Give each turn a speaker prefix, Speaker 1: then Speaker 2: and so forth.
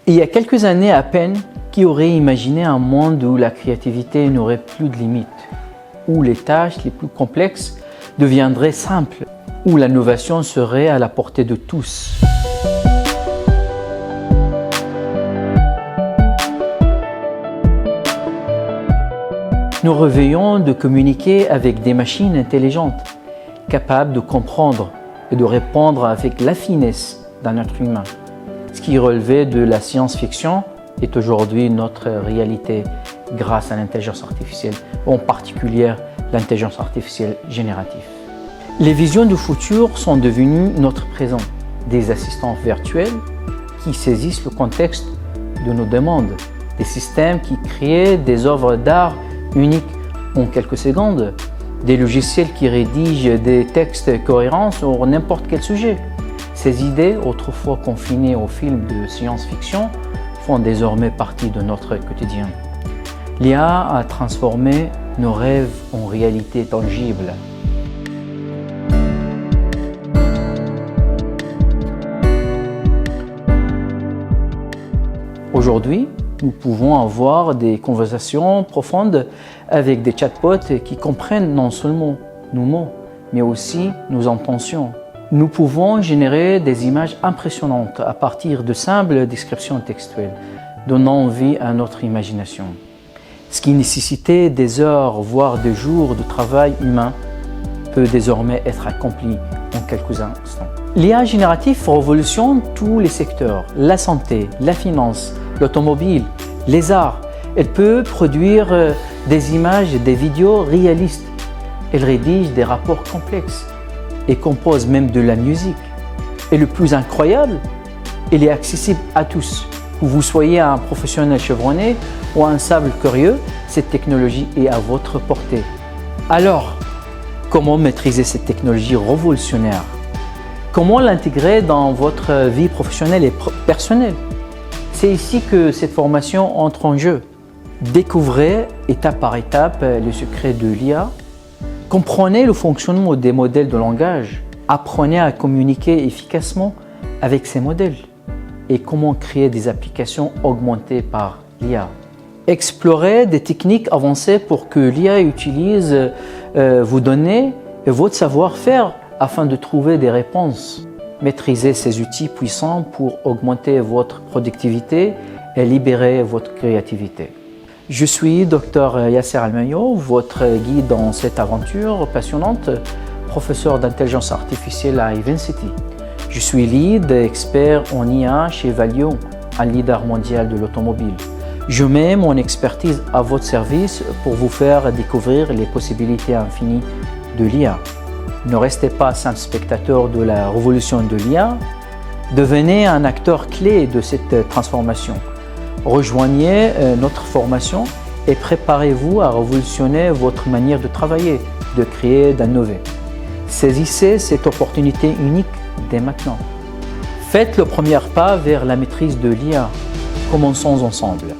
Speaker 1: Il y a quelques années à peine, qui aurait imaginé un monde où la créativité n'aurait plus de limites, où les tâches les plus complexes deviendraient simples, où l'innovation serait à la portée de tous. Nous rêvions de communiquer avec des machines intelligentes, capables de comprendre et de répondre avec la finesse d'un être humain. Ce qui relevait de la science-fiction est aujourd'hui notre réalité grâce à l'intelligence artificielle, en particulier l'intelligence artificielle générative. Les visions du futur sont devenues notre présent, des assistants virtuels qui saisissent le contexte de nos demandes, des systèmes qui créent des œuvres d'art uniques en quelques secondes, des logiciels qui rédigent des textes cohérents sur n'importe quel sujet. Ces idées, autrefois confinées aux films de science-fiction, font désormais partie de notre quotidien. L'IA a transformé nos rêves en réalité tangible. Aujourd'hui, nous pouvons avoir des conversations profondes avec des chatbots qui comprennent non seulement nos mots, mais aussi nos intentions. Nous pouvons générer des images impressionnantes à partir de simples descriptions textuelles, donnant vie à notre imagination. Ce qui nécessitait des heures, voire des jours de travail humain, peut désormais être accompli en quelques instants. L'IA générative révolutionne tous les secteurs, la santé, la finance, l'automobile, les arts. Elle peut produire des images et des vidéos réalistes. Elle rédige des rapports complexes et compose même de la musique. Et le plus incroyable, elle est accessible à tous. Que vous soyez un professionnel chevronné ou un simple curieux, cette technologie est à votre portée. Alors, comment maîtriser cette technologie révolutionnaire? Comment l'intégrer dans votre vie professionnelle et personnelle? C'est ici que cette formation entre en jeu. Découvrez étape par étape les secrets de l'IA. Comprenez le fonctionnement des modèles de langage. Apprenez à communiquer efficacement avec ces modèles et comment créer des applications augmentées par l'IA. Explorez des techniques avancées pour que l'IA utilise vos données et votre savoir-faire afin de trouver des réponses. Maîtrisez ces outils puissants pour augmenter votre productivité et libérer votre créativité. Je suis Dr Yasser Almayo, votre guide dans cette aventure passionnante, professeur d'intelligence artificielle à Ivancity. Je suis lead expert en IA chez Valeo, un leader mondial de l'automobile. Je mets mon expertise à votre service pour vous faire découvrir les possibilités infinies de l'IA. Ne restez pas simple spectateur de la révolution de l'IA, devenez un acteur clé de cette transformation. Rejoignez notre formation et préparez-vous à révolutionner votre manière de travailler, de créer, d'innover. Saisissez cette opportunité unique dès maintenant. Faites le premier pas vers la maîtrise de l'IA. Commençons ensemble.